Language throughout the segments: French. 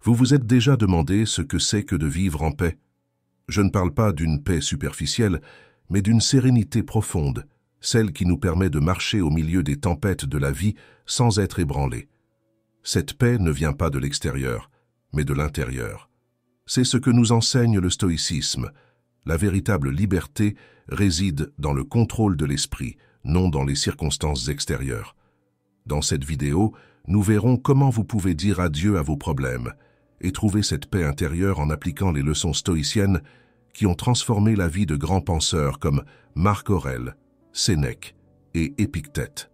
Vous vous êtes déjà demandé ce que c'est que de vivre en paix? Je ne parle pas d'une paix superficielle, mais d'une sérénité profonde, celle qui nous permet de marcher au milieu des tempêtes de la vie sans être ébranlés. Cette paix ne vient pas de l'extérieur, mais de l'intérieur. C'est ce que nous enseigne le stoïcisme. La véritable liberté réside dans le contrôle de l'esprit, non dans les circonstances extérieures. Dans cette vidéo, nous verrons comment vous pouvez dire adieu à vos problèmes et trouver cette paix intérieure en appliquant les leçons stoïciennes qui ont transformé la vie de grands penseurs comme Marc Aurèle, Sénèque et Épictète.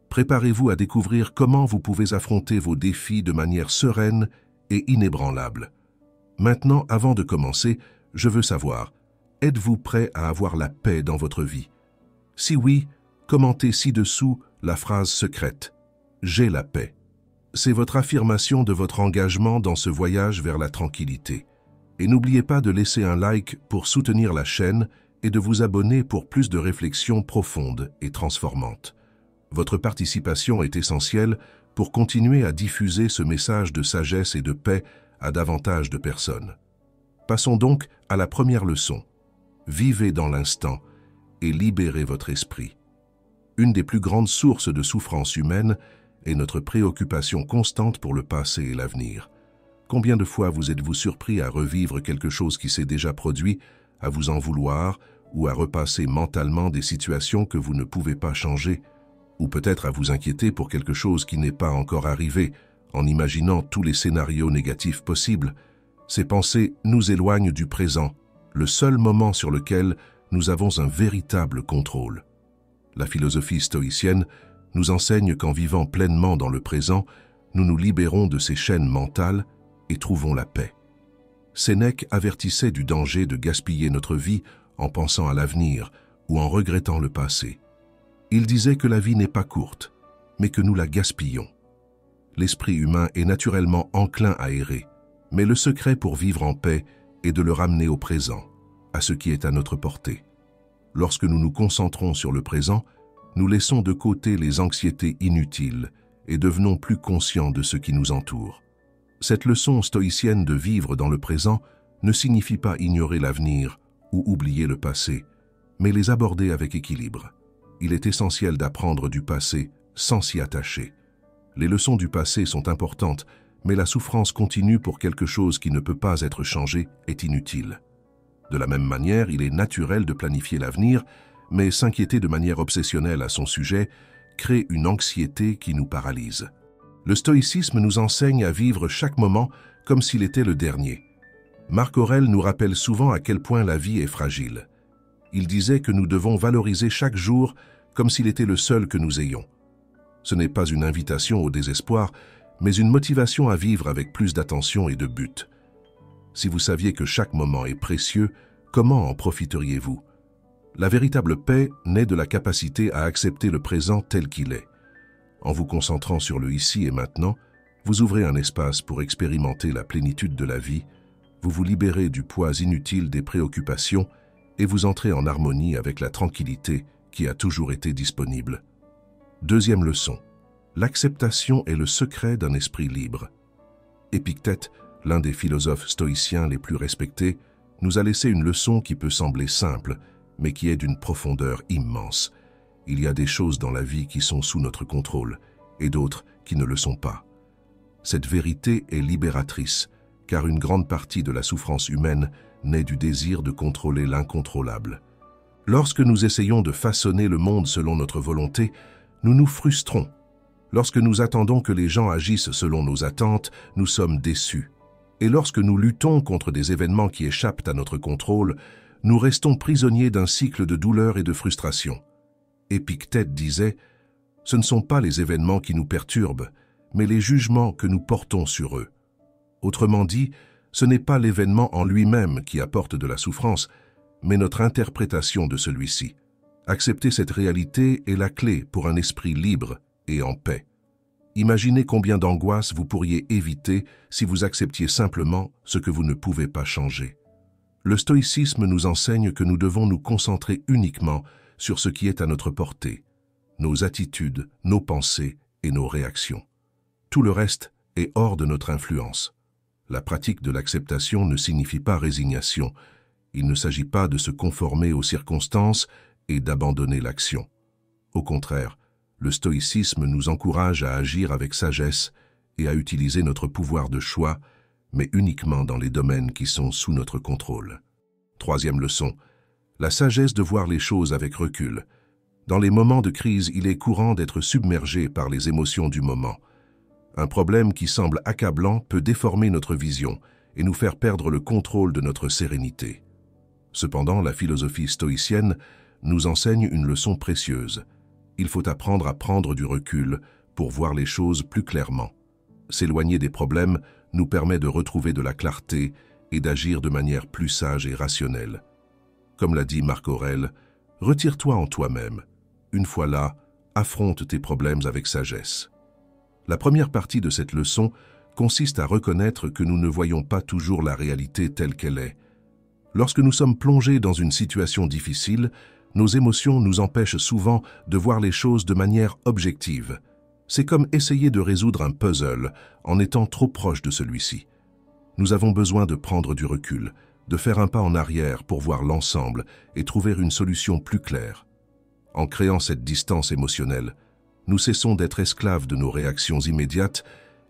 Préparez-vous à découvrir comment vous pouvez affronter vos défis de manière sereine et inébranlable. Maintenant, avant de commencer, je veux savoir, êtes-vous prêt à avoir la paix dans votre vie? Si oui, commentez ci-dessous la phrase secrète « J'ai la paix ». C'est votre affirmation de votre engagement dans ce voyage vers la tranquillité. Et n'oubliez pas de laisser un like pour soutenir la chaîne et de vous abonner pour plus de réflexions profondes et transformantes. Votre participation est essentielle pour continuer à diffuser ce message de sagesse et de paix à davantage de personnes. Passons donc à la première leçon. Vivez dans l'instant et libérez votre esprit. Une des plus grandes sources de souffrance humaine est notre préoccupation constante pour le passé et l'avenir. Combien de fois vous êtes-vous surpris à revivre quelque chose qui s'est déjà produit, à vous en vouloir ou à repasser mentalement des situations que vous ne pouvez pas changer, ou peut-être à vous inquiéter pour quelque chose qui n'est pas encore arrivé, en imaginant tous les scénarios négatifs possibles? Ces pensées nous éloignent du présent, le seul moment sur lequel nous avons un véritable contrôle. La philosophie stoïcienne nous enseigne qu'en vivant pleinement dans le présent, nous nous libérons de ces chaînes mentales et trouvons la paix. Sénèque avertissait du danger de gaspiller notre vie en pensant à l'avenir ou en regrettant le passé. Il disait que la vie n'est pas courte, mais que nous la gaspillons. L'esprit humain est naturellement enclin à errer, mais le secret pour vivre en paix est de le ramener au présent, à ce qui est à notre portée. Lorsque nous nous concentrons sur le présent, nous laissons de côté les anxiétés inutiles et devenons plus conscients de ce qui nous entoure. Cette leçon stoïcienne de vivre dans le présent ne signifie pas ignorer l'avenir ou oublier le passé, mais les aborder avec équilibre. Il est essentiel d'apprendre du passé sans s'y attacher. Les leçons du passé sont importantes, mais la souffrance continue pour quelque chose qui ne peut pas être changé est inutile. De la même manière, il est naturel de planifier l'avenir, mais s'inquiéter de manière obsessionnelle à son sujet crée une anxiété qui nous paralyse. Le stoïcisme nous enseigne à vivre chaque moment comme s'il était le dernier. Marc Aurèle nous rappelle souvent à quel point la vie est fragile. Il disait que nous devons valoriser chaque jour comme s'il était le seul que nous ayons. Ce n'est pas une invitation au désespoir, mais une motivation à vivre avec plus d'attention et de but. Si vous saviez que chaque moment est précieux, comment en profiteriez-vous? La véritable paix naît de la capacité à accepter le présent tel qu'il est. En vous concentrant sur le ici et maintenant, vous ouvrez un espace pour expérimenter la plénitude de la vie, vous vous libérez du poids inutile des préoccupations et vous entrez en harmonie avec la tranquillité qui a toujours été disponible. Deuxième leçon. L'acceptation est le secret d'un esprit libre. Épictète, l'un des philosophes stoïciens les plus respectés, nous a laissé une leçon qui peut sembler simple, mais qui est d'une profondeur immense. Il y a des choses dans la vie qui sont sous notre contrôle, et d'autres qui ne le sont pas. Cette vérité est libératrice, car une grande partie de la souffrance humaine naît du désir de contrôler l'incontrôlable. Lorsque nous essayons de façonner le monde selon notre volonté, nous nous frustrons. Lorsque nous attendons que les gens agissent selon nos attentes, nous sommes déçus. Et lorsque nous luttons contre des événements qui échappent à notre contrôle, nous restons prisonniers d'un cycle de douleur et de frustration. Épictète disait « Ce ne sont pas les événements qui nous perturbent, mais les jugements que nous portons sur eux. » Autrement dit, ce n'est pas l'événement en lui-même qui apporte de la souffrance, mais notre interprétation de celui-ci. Accepter cette réalité est la clé pour un esprit libre et en paix. Imaginez combien d'angoisses vous pourriez éviter si vous acceptiez simplement ce que vous ne pouvez pas changer. Le stoïcisme nous enseigne que nous devons nous concentrer uniquement sur ce qui est à notre portée, nos attitudes, nos pensées et nos réactions. Tout le reste est hors de notre influence. La pratique de l'acceptation ne signifie pas résignation. Il ne s'agit pas de se conformer aux circonstances et d'abandonner l'action. Au contraire, le stoïcisme nous encourage à agir avec sagesse et à utiliser notre pouvoir de choix, mais uniquement dans les domaines qui sont sous notre contrôle. Troisième leçon, la sagesse de voir les choses avec recul. Dans les moments de crise, il est courant d'être submergé par les émotions du moment. Un problème qui semble accablant peut déformer notre vision et nous faire perdre le contrôle de notre sérénité. Cependant, la philosophie stoïcienne nous enseigne une leçon précieuse. Il faut apprendre à prendre du recul pour voir les choses plus clairement. S'éloigner des problèmes nous permet de retrouver de la clarté et d'agir de manière plus sage et rationnelle. Comme l'a dit Marc Aurèle, « Retire-toi en toi-même. Une fois là, affronte tes problèmes avec sagesse. » La première partie de cette leçon consiste à reconnaître que nous ne voyons pas toujours la réalité telle qu'elle est. Lorsque nous sommes plongés dans une situation difficile, nos émotions nous empêchent souvent de voir les choses de manière objective. C'est comme essayer de résoudre un puzzle en étant trop proche de celui-ci. Nous avons besoin de prendre du recul, de faire un pas en arrière pour voir l'ensemble et trouver une solution plus claire. En créant cette distance émotionnelle, nous cessons d'être esclaves de nos réactions immédiates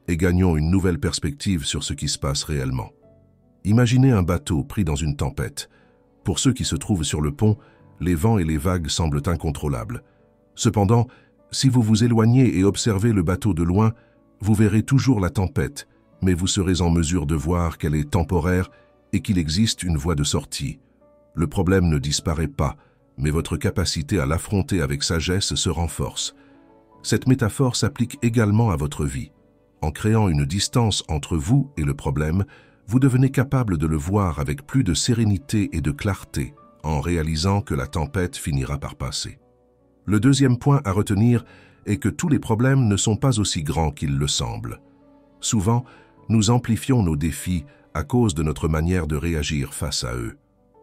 et gagnons une nouvelle perspective sur ce qui se passe réellement. Imaginez un bateau pris dans une tempête. Pour ceux qui se trouvent sur le pont, les vents et les vagues semblent incontrôlables. Cependant, si vous vous éloignez et observez le bateau de loin, vous verrez toujours la tempête, mais vous serez en mesure de voir qu'elle est temporaire et qu'il existe une voie de sortie. Le problème ne disparaît pas, mais votre capacité à l'affronter avec sagesse se renforce. Cette métaphore s'applique également à votre vie. En créant une distance entre vous et le problème, vous devenez capable de le voir avec plus de sérénité et de clarté, en réalisant que la tempête finira par passer. Le deuxième point à retenir est que tous les problèmes ne sont pas aussi grands qu'ils le semblent. Souvent, nous amplifions nos défis à cause de notre manière de réagir face à eux.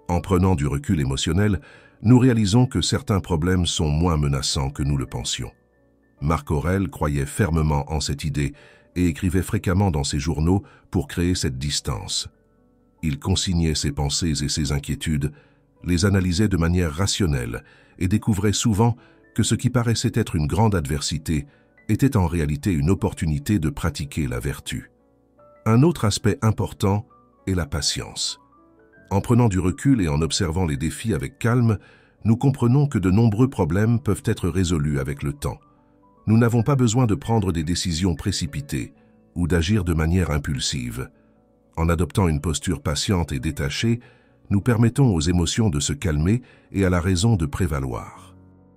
En prenant du recul émotionnel, nous réalisons que certains problèmes sont moins menaçants que nous le pensions. Marc Aurèle croyait fermement en cette idée et écrivait fréquemment dans ses journaux pour créer cette distance. Il consignait ses pensées et ses inquiétudes, les analysait de manière rationnelle et découvrait souvent que ce qui paraissait être une grande adversité était en réalité une opportunité de pratiquer la vertu. Un autre aspect important est la patience. En prenant du recul et en observant les défis avec calme, nous comprenons que de nombreux problèmes peuvent être résolus avec le temps. Nous n'avons pas besoin de prendre des décisions précipitées ou d'agir de manière impulsive. En adoptant une posture patiente et détachée, nous permettons aux émotions de se calmer et à la raison de prévaloir.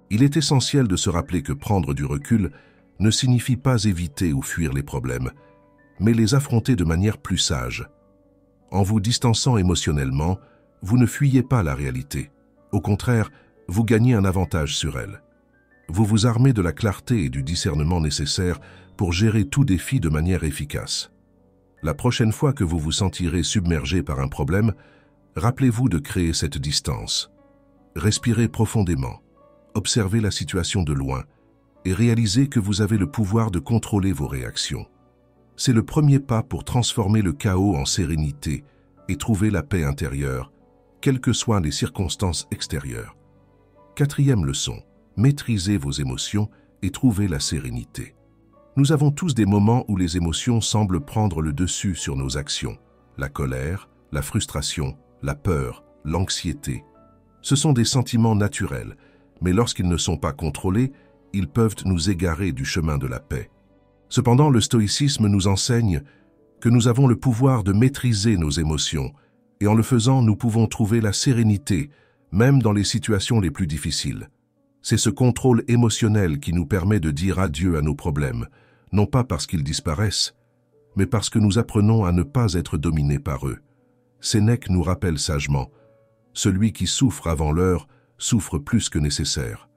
Il est essentiel de se rappeler que prendre du recul ne signifie pas éviter ou fuir les problèmes, mais les affronter de manière plus sage. En vous distançant émotionnellement, vous ne fuyez pas la réalité. Au contraire, vous gagnez un avantage sur elle. Vous vous armez de la clarté et du discernement nécessaires pour gérer tout défi de manière efficace. La prochaine fois que vous vous sentirez submergé par un problème, rappelez-vous de créer cette distance. Respirez profondément, observez la situation de loin et réalisez que vous avez le pouvoir de contrôler vos réactions. C'est le premier pas pour transformer le chaos en sérénité et trouver la paix intérieure, quelles que soient les circonstances extérieures. Quatrième leçon, maîtrisez vos émotions et trouvez la sérénité. Nous avons tous des moments où les émotions semblent prendre le dessus sur nos actions. La colère, la frustration, la peur, l'anxiété. Ce sont des sentiments naturels, mais lorsqu'ils ne sont pas contrôlés, ils peuvent nous égarer du chemin de la paix. Cependant, le stoïcisme nous enseigne que nous avons le pouvoir de maîtriser nos émotions, et en le faisant, nous pouvons trouver la sérénité, même dans les situations les plus difficiles. C'est ce contrôle émotionnel qui nous permet de dire adieu à nos problèmes, non pas parce qu'ils disparaissent, mais parce que nous apprenons à ne pas être dominés par eux. Sénèque nous rappelle sagement « Celui qui souffre avant l'heure souffre plus que nécessaire ».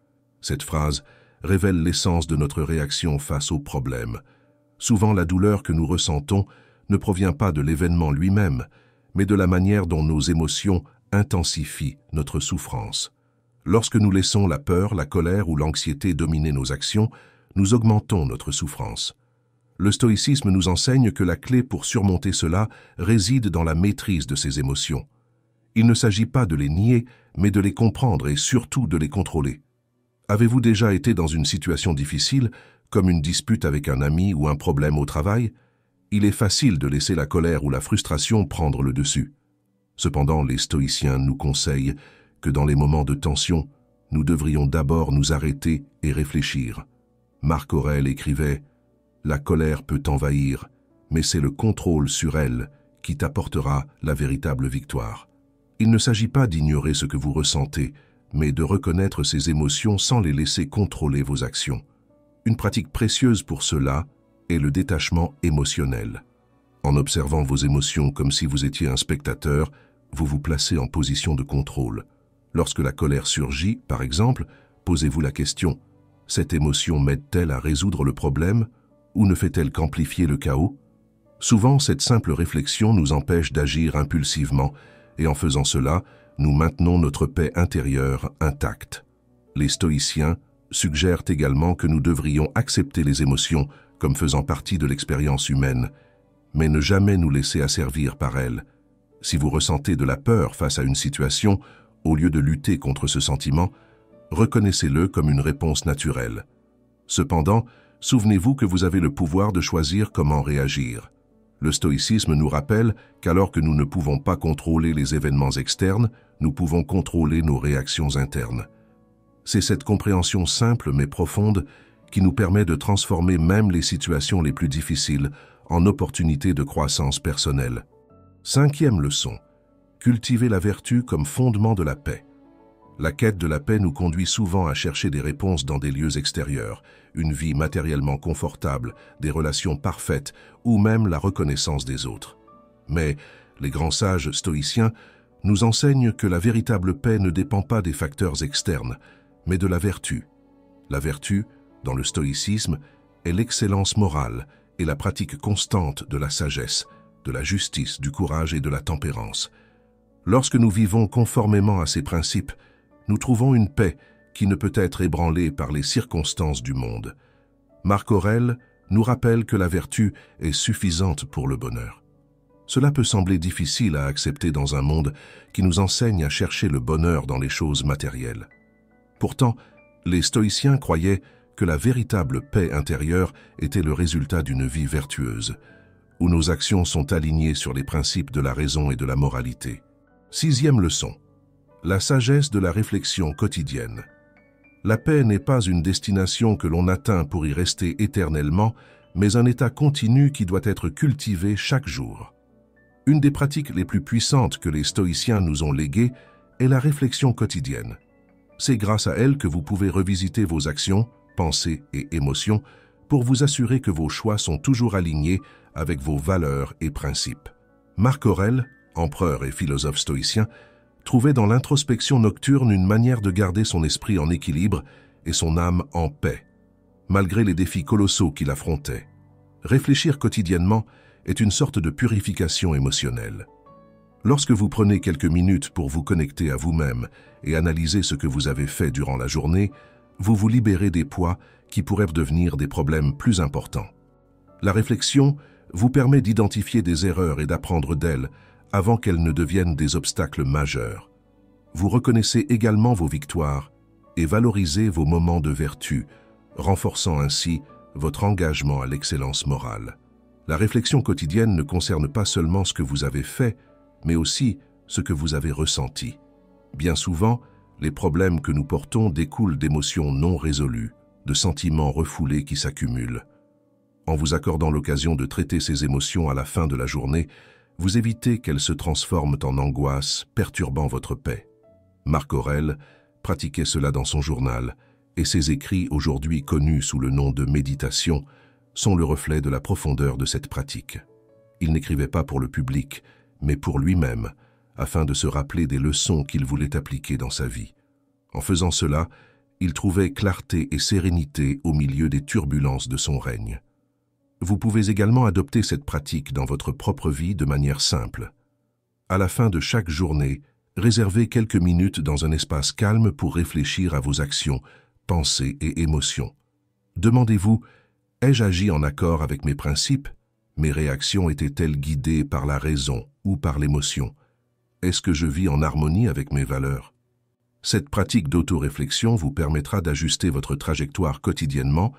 Cette phrase révèle l'essence de notre réaction face aux problèmes. Souvent, la douleur que nous ressentons ne provient pas de l'événement lui-même, mais de la manière dont nos émotions intensifient notre souffrance. Lorsque nous laissons la peur, la colère ou l'anxiété dominer nos actions, nous augmentons notre souffrance. Le stoïcisme nous enseigne que la clé pour surmonter cela réside dans la maîtrise de ses émotions. Il ne s'agit pas de les nier, mais de les comprendre et surtout de les contrôler. Avez-vous déjà été dans une situation difficile, comme une dispute avec un ami ou un problème au travail? Il est facile de laisser la colère ou la frustration prendre le dessus. Cependant, les stoïciens nous conseillent que dans les moments de tension, nous devrions d'abord nous arrêter et réfléchir. Marc Aurèle écrivait « La colère peut t'envahir, mais c'est le contrôle sur elle qui t'apportera la véritable victoire. » Il ne s'agit pas d'ignorer ce que vous ressentez, mais de reconnaître ces émotions sans les laisser contrôler vos actions. Une pratique précieuse pour cela est le détachement émotionnel. En observant vos émotions comme si vous étiez un spectateur, vous vous placez en position de contrôle. Lorsque la colère surgit, par exemple, posez-vous la question « Cette émotion m'aide-t-elle à résoudre le problème ou ne fait-elle qu'amplifier le chaos ?» Souvent, cette simple réflexion nous empêche d'agir impulsivement et en faisant cela, nous maintenons notre paix intérieure intacte. Les stoïciens suggèrent également que nous devrions accepter les émotions comme faisant partie de l'expérience humaine, mais ne jamais nous laisser asservir par elles. Si vous ressentez de la peur face à une situation, au lieu de lutter contre ce sentiment, reconnaissez-le comme une réponse naturelle. Cependant, souvenez-vous que vous avez le pouvoir de choisir comment réagir. Le stoïcisme nous rappelle qu'alors que nous ne pouvons pas contrôler les événements externes, nous pouvons contrôler nos réactions internes. C'est cette compréhension simple mais profonde qui nous permet de transformer même les situations les plus difficiles en opportunités de croissance personnelle. 5e leçon. Cultiver la vertu comme fondement de la paix. La quête de la paix nous conduit souvent à chercher des réponses dans des lieux extérieurs, une vie matériellement confortable, des relations parfaites ou même la reconnaissance des autres. Mais les grands sages stoïciens nous enseignent que la véritable paix ne dépend pas des facteurs externes, mais de la vertu. La vertu, dans le stoïcisme, est l'excellence morale et la pratique constante de la sagesse, de la justice, du courage et de la tempérance. Lorsque nous vivons conformément à ces principes, nous trouvons une paix qui ne peut être ébranlée par les circonstances du monde. Marc Aurèle nous rappelle que la vertu est suffisante pour le bonheur. Cela peut sembler difficile à accepter dans un monde qui nous enseigne à chercher le bonheur dans les choses matérielles. Pourtant, les stoïciens croyaient que la véritable paix intérieure était le résultat d'une vie vertueuse, où nos actions sont alignées sur les principes de la raison et de la moralité. 6e leçon. La sagesse de la réflexion quotidienne. La paix n'est pas une destination que l'on atteint pour y rester éternellement, mais un état continu qui doit être cultivé chaque jour. Une des pratiques les plus puissantes que les stoïciens nous ont léguées est la réflexion quotidienne. C'est grâce à elle que vous pouvez revisiter vos actions, pensées et émotions pour vous assurer que vos choix sont toujours alignés avec vos valeurs et principes. Marc Aurèle, empereur et philosophe stoïcien, trouvait dans l'introspection nocturne une manière de garder son esprit en équilibre et son âme en paix, malgré les défis colossaux qu'il affrontait. Réfléchir quotidiennement est une sorte de purification émotionnelle. Lorsque vous prenez quelques minutes pour vous connecter à vous-même et analyser ce que vous avez fait durant la journée, vous vous libérez des poids qui pourraient devenir des problèmes plus importants. La réflexion vous permet d'identifier des erreurs et d'apprendre d'elles avant qu'elles ne deviennent des obstacles majeurs. Vous reconnaissez également vos victoires et valorisez vos moments de vertu, renforçant ainsi votre engagement à l'excellence morale. La réflexion quotidienne ne concerne pas seulement ce que vous avez fait, mais aussi ce que vous avez ressenti. Bien souvent, les problèmes que nous portons découlent d'émotions non résolues, de sentiments refoulés qui s'accumulent. En vous accordant l'occasion de traiter ces émotions à la fin de la journée, vous évitez qu'elles se transforment en angoisse, perturbant votre paix. Marc Aurèle pratiquait cela dans son journal, et ses écrits, aujourd'hui connus sous le nom de méditation, sont le reflet de la profondeur de cette pratique. Il n'écrivait pas pour le public, mais pour lui-même, afin de se rappeler des leçons qu'il voulait appliquer dans sa vie. En faisant cela, il trouvait clarté et sérénité au milieu des turbulences de son règne. Vous pouvez également adopter cette pratique dans votre propre vie de manière simple. À la fin de chaque journée, réservez quelques minutes dans un espace calme pour réfléchir à vos actions, pensées et émotions. Demandez-vous, Ai-je agi en accord avec mes principes? Mes réactions étaient-elles guidées par la raison ou par l'émotion? Est-ce que je vis en harmonie avec mes valeurs? Cette pratique d'autoréflexion vous permettra d'ajuster votre trajectoire quotidiennement,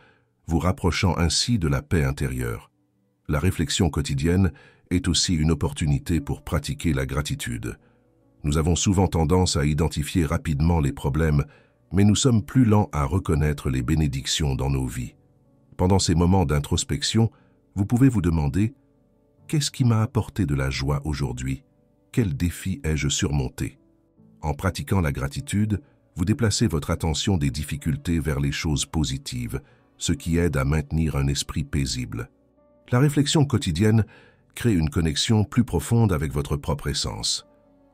vous rapprochant ainsi de la paix intérieure. La réflexion quotidienne est aussi une opportunité pour pratiquer la gratitude. Nous avons souvent tendance à identifier rapidement les problèmes, mais nous sommes plus lents à reconnaître les bénédictions dans nos vies. Pendant ces moments d'introspection, vous pouvez vous demander « Qu'est-ce qui m'a apporté de la joie aujourd'hui? Quel défi ai-je surmonté ?» En pratiquant la gratitude, vous déplacez votre attention des difficultés vers les choses positives, ce qui aide à maintenir un esprit paisible. La réflexion quotidienne crée une connexion plus profonde avec votre propre essence.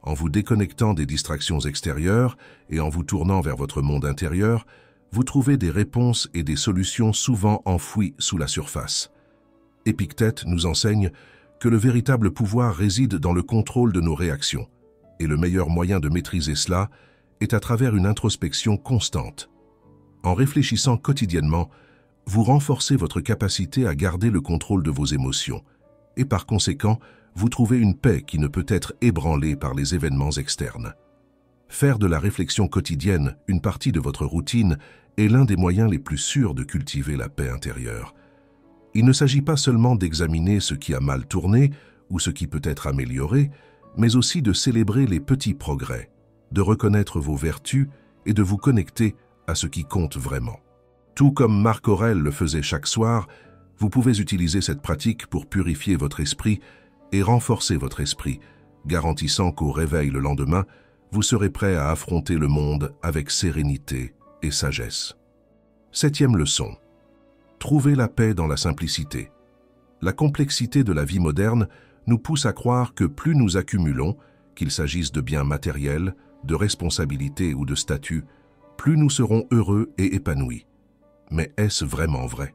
En vous déconnectant des distractions extérieures et en vous tournant vers votre monde intérieur, vous trouvez des réponses et des solutions souvent enfouies sous la surface. Épictète nous enseigne que le véritable pouvoir réside dans le contrôle de nos réactions, et le meilleur moyen de maîtriser cela est à travers une introspection constante. En réfléchissant quotidiennement, vous renforcez votre capacité à garder le contrôle de vos émotions, et par conséquent, vous trouvez une paix qui ne peut être ébranlée par les événements externes. Faire de la réflexion quotidienne une partie de votre routine est l'un des moyens les plus sûrs de cultiver la paix intérieure. Il ne s'agit pas seulement d'examiner ce qui a mal tourné ou ce qui peut être amélioré, mais aussi de célébrer les petits progrès, de reconnaître vos vertus et de vous connecter à ce qui compte vraiment. Tout comme Marc Aurèle le faisait chaque soir, vous pouvez utiliser cette pratique pour purifier votre esprit et renforcer votre esprit, garantissant qu'au réveil le lendemain, vous serez prêt à affronter le monde avec sérénité et sagesse. 7e leçon. Trouvez la paix dans la simplicité. La complexité de la vie moderne nous pousse à croire que plus nous accumulons, qu'il s'agisse de biens matériels, de responsabilités ou de statut, plus nous serons heureux et épanouis. Mais est-ce vraiment vrai?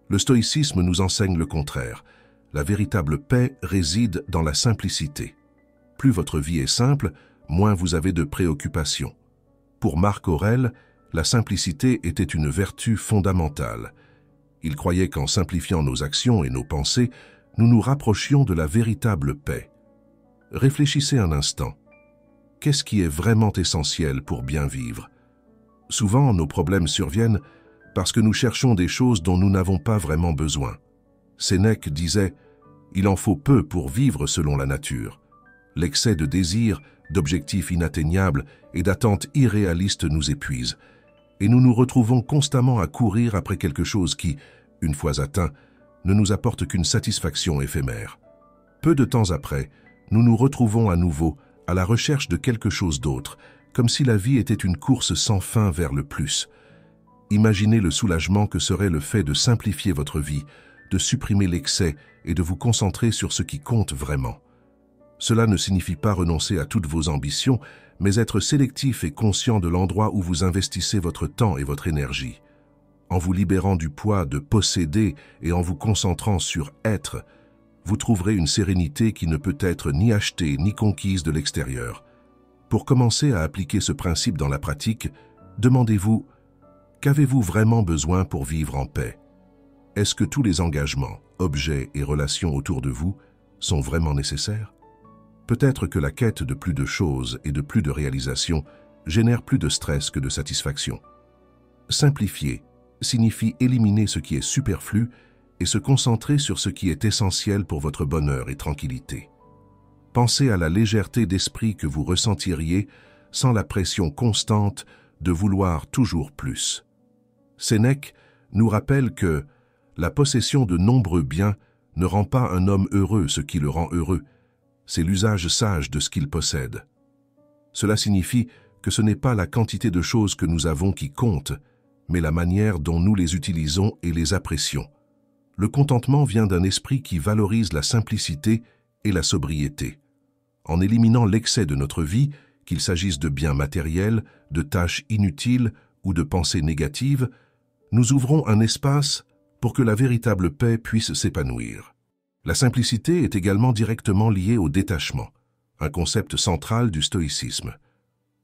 Le stoïcisme nous enseigne le contraire. La véritable paix réside dans la simplicité. Plus votre vie est simple, moins vous avez de préoccupations. Pour Marc Aurèle, la simplicité était une vertu fondamentale. Il croyait qu'en simplifiant nos actions et nos pensées, nous nous rapprochions de la véritable paix. Réfléchissez un instant. Qu'est-ce qui est vraiment essentiel pour bien vivre? Souvent, nos problèmes surviennent parce que nous cherchons des choses dont nous n'avons pas vraiment besoin. Sénèque disait « Il en faut peu pour vivre selon la nature ». L'excès de désirs, d'objectifs inatteignables et d'attentes irréalistes nous épuise, et nous nous retrouvons constamment à courir après quelque chose qui, une fois atteint, ne nous apporte qu'une satisfaction éphémère. Peu de temps après, nous nous retrouvons à nouveau à la recherche de quelque chose d'autre, comme si la vie était une course sans fin vers le plus. Imaginez le soulagement que serait le fait de simplifier votre vie, de supprimer l'excès et de vous concentrer sur ce qui compte vraiment. Cela ne signifie pas renoncer à toutes vos ambitions, mais être sélectif et conscient de l'endroit où vous investissez votre temps et votre énergie. En vous libérant du poids de posséder et en vous concentrant sur être, vous trouverez une sérénité qui ne peut être ni achetée ni conquise de l'extérieur. Pour commencer à appliquer ce principe dans la pratique, demandez-vous « Qu'avez-vous vraiment besoin pour vivre en paix ?» Est-ce que tous les engagements, objets et relations autour de vous sont vraiment nécessaires? Peut-être que la quête de plus de choses et de plus de réalisations génère plus de stress que de satisfaction. Simplifier signifie éliminer ce qui est superflu et se concentrer sur ce qui est essentiel pour votre bonheur et tranquillité. Pensez à la légèreté d'esprit que vous ressentiriez sans la pression constante de vouloir toujours plus. Sénèque nous rappelle que la possession de nombreux biens ne rend pas un homme heureux. Ce qui le rend heureux, c'est l'usage sage de ce qu'il possède. Cela signifie que ce n'est pas la quantité de choses que nous avons qui compte, mais la manière dont nous les utilisons et les apprécions. Le contentement vient d'un esprit qui valorise la simplicité et la sobriété. En éliminant l'excès de notre vie, qu'il s'agisse de biens matériels, de tâches inutiles ou de pensées négatives, nous ouvrons un espace pour que la véritable paix puisse s'épanouir. La simplicité est également directement liée au détachement, un concept central du stoïcisme.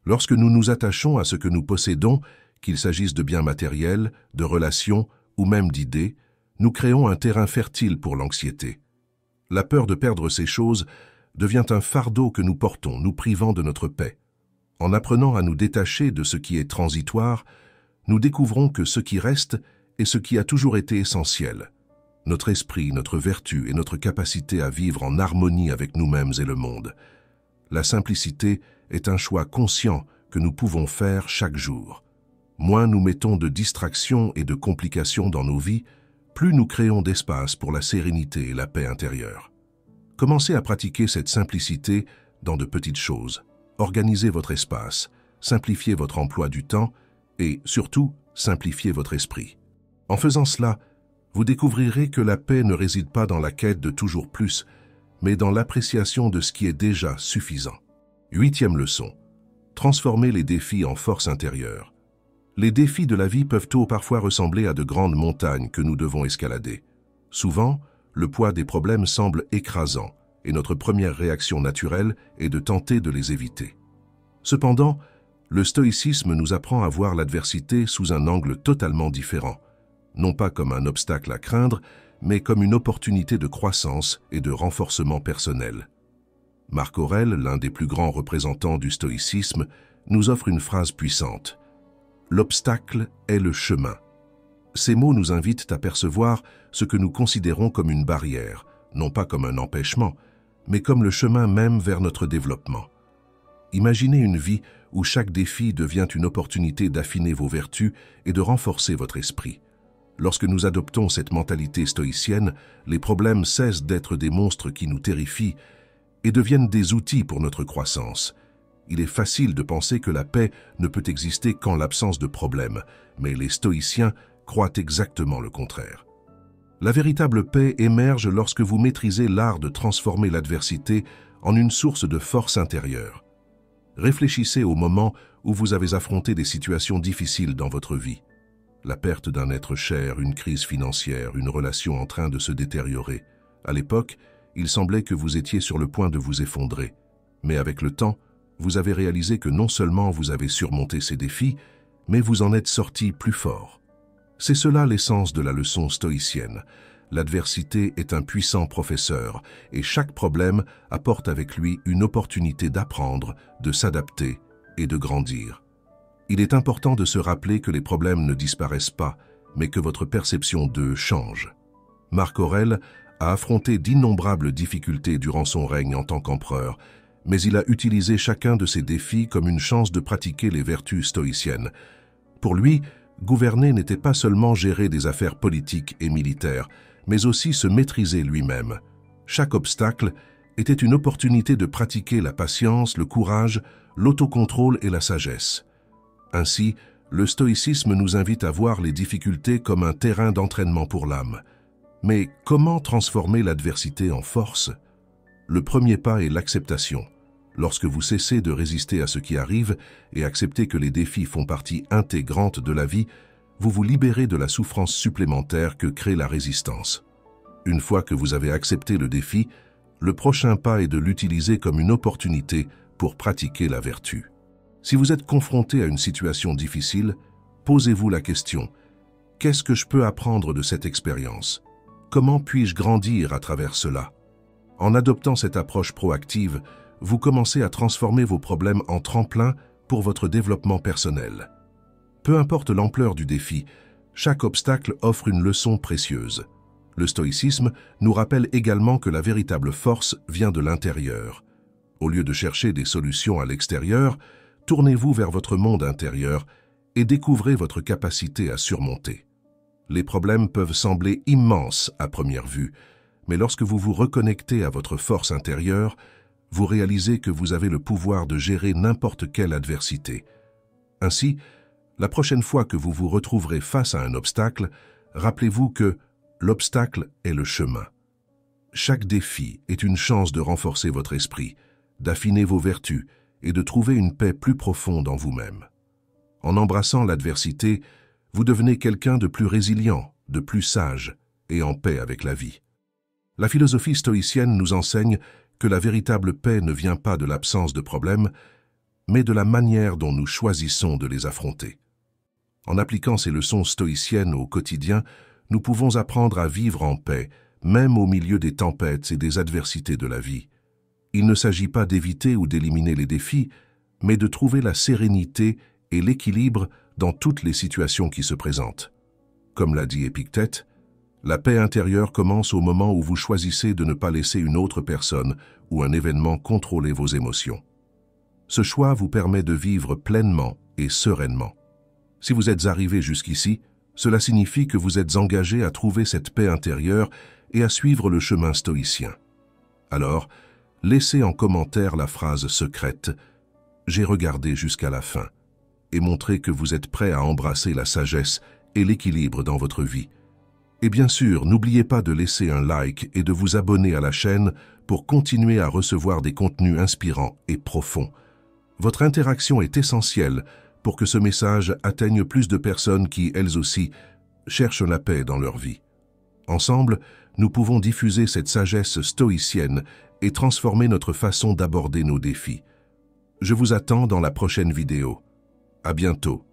Lorsque nous nous attachons à ce que nous possédons, qu'il s'agisse de biens matériels, de relations ou même d'idées, nous créons un terrain fertile pour l'anxiété. La peur de perdre ces choses devient un fardeau que nous portons, nous privant de notre paix. En apprenant à nous détacher de ce qui est transitoire, nous découvrons que ce qui reste est ce qui a toujours été essentiel. Notre esprit, notre vertu et notre capacité à vivre en harmonie avec nous-mêmes et le monde. La simplicité est un choix conscient que nous pouvons faire chaque jour. Moins nous mettons de distractions et de complications dans nos vies, plus nous créons d'espace pour la sérénité et la paix intérieure. Commencez à pratiquer cette simplicité dans de petites choses. Organisez votre espace, simplifiez votre emploi du temps et, surtout, simplifiez votre esprit. En faisant cela, vous découvrirez que la paix ne réside pas dans la quête de toujours plus, mais dans l'appréciation de ce qui est déjà suffisant. 8e leçon. Transformer les défis en force intérieure. Les défis de la vie peuvent tôt ou parfois ressembler à de grandes montagnes que nous devons escalader. Souvent, le poids des problèmes semble écrasant et notre première réaction naturelle est de tenter de les éviter. Cependant, le stoïcisme nous apprend à voir l'adversité sous un angle totalement différent, non pas comme un obstacle à craindre, mais comme une opportunité de croissance et de renforcement personnel. Marc Aurèle, l'un des plus grands représentants du stoïcisme, nous offre une phrase puissante. « L'obstacle est le chemin ». Ces mots nous invitent à percevoir ce que nous considérons comme une barrière, non pas comme un empêchement, mais comme le chemin même vers notre développement. Imaginez une vie où chaque défi devient une opportunité d'affiner vos vertus et de renforcer votre esprit. Lorsque nous adoptons cette mentalité stoïcienne, les problèmes cessent d'être des monstres qui nous terrifient et deviennent des outils pour notre croissance. Il est facile de penser que la paix ne peut exister qu'en l'absence de problèmes, mais les stoïciens croient exactement le contraire. La véritable paix émerge lorsque vous maîtrisez l'art de transformer l'adversité en une source de force intérieure. Réfléchissez au moment où vous avez affronté des situations difficiles dans votre vie. La perte d'un être cher, une crise financière, une relation en train de se détériorer. À l'époque, il semblait que vous étiez sur le point de vous effondrer. Mais avec le temps, vous avez réalisé que non seulement vous avez surmonté ces défis, mais vous en êtes sorti plus fort. C'est cela l'essence de la leçon stoïcienne. L'adversité est un puissant professeur et chaque problème apporte avec lui une opportunité d'apprendre, de s'adapter et de grandir. Il est important de se rappeler que les problèmes ne disparaissent pas, mais que votre perception d'eux change. Marc Aurèle a affronté d'innombrables difficultés durant son règne en tant qu'empereur, mais il a utilisé chacun de ces défis comme une chance de pratiquer les vertus stoïciennes. Pour lui, gouverner n'était pas seulement gérer des affaires politiques et militaires, mais aussi se maîtriser lui-même. Chaque obstacle était une opportunité de pratiquer la patience, le courage, l'autocontrôle et la sagesse. Ainsi, le stoïcisme nous invite à voir les difficultés comme un terrain d'entraînement pour l'âme. Mais comment transformer l'adversité en force? Le premier pas est l'acceptation. Lorsque vous cessez de résister à ce qui arrive et acceptez que les défis font partie intégrante de la vie, vous vous libérez de la souffrance supplémentaire que crée la résistance. Une fois que vous avez accepté le défi, le prochain pas est de l'utiliser comme une opportunité pour pratiquer la vertu. Si vous êtes confronté à une situation difficile, posez-vous la question « Qu'est-ce que je peux apprendre de cette expérience? Comment puis-je grandir à travers cela ?» En adoptant cette approche proactive, vous commencez à transformer vos problèmes en tremplin pour votre développement personnel. Peu importe l'ampleur du défi, chaque obstacle offre une leçon précieuse. Le stoïcisme nous rappelle également que la véritable force vient de l'intérieur. Au lieu de chercher des solutions à l'extérieur, tournez-vous vers votre monde intérieur et découvrez votre capacité à surmonter. Les problèmes peuvent sembler immenses à première vue, mais lorsque vous vous reconnectez à votre force intérieure, vous réalisez que vous avez le pouvoir de gérer n'importe quelle adversité. Ainsi, la prochaine fois que vous vous retrouverez face à un obstacle, rappelez-vous que l'obstacle est le chemin. Chaque défi est une chance de renforcer votre esprit, d'affiner vos vertus et de trouver une paix plus profonde en vous-même. En embrassant l'adversité, vous devenez quelqu'un de plus résilient, de plus sage et en paix avec la vie. La philosophie stoïcienne nous enseigne que la véritable paix ne vient pas de l'absence de problèmes, mais de la manière dont nous choisissons de les affronter. En appliquant ces leçons stoïciennes au quotidien, nous pouvons apprendre à vivre en paix, même au milieu des tempêtes et des adversités de la vie. Il ne s'agit pas d'éviter ou d'éliminer les défis, mais de trouver la sérénité et l'équilibre dans toutes les situations qui se présentent. Comme l'a dit Épictète, la paix intérieure commence au moment où vous choisissez de ne pas laisser une autre personne ou un événement contrôler vos émotions. Ce choix vous permet de vivre pleinement et sereinement. Si vous êtes arrivé jusqu'ici, cela signifie que vous êtes engagé à trouver cette paix intérieure et à suivre le chemin stoïcien. Alors, laissez en commentaire la phrase secrète « J'ai regardé jusqu'à la fin » et montrez que vous êtes prêt à embrasser la sagesse et l'équilibre dans votre vie. Et bien sûr, n'oubliez pas de laisser un like et de vous abonner à la chaîne pour continuer à recevoir des contenus inspirants et profonds. Votre interaction est essentielle pour que ce message atteigne plus de personnes qui, elles aussi, cherchent la paix dans leur vie. Ensemble, nous pouvons diffuser cette sagesse stoïcienne et transformer notre façon d'aborder nos défis. Je vous attends dans la prochaine vidéo. À bientôt.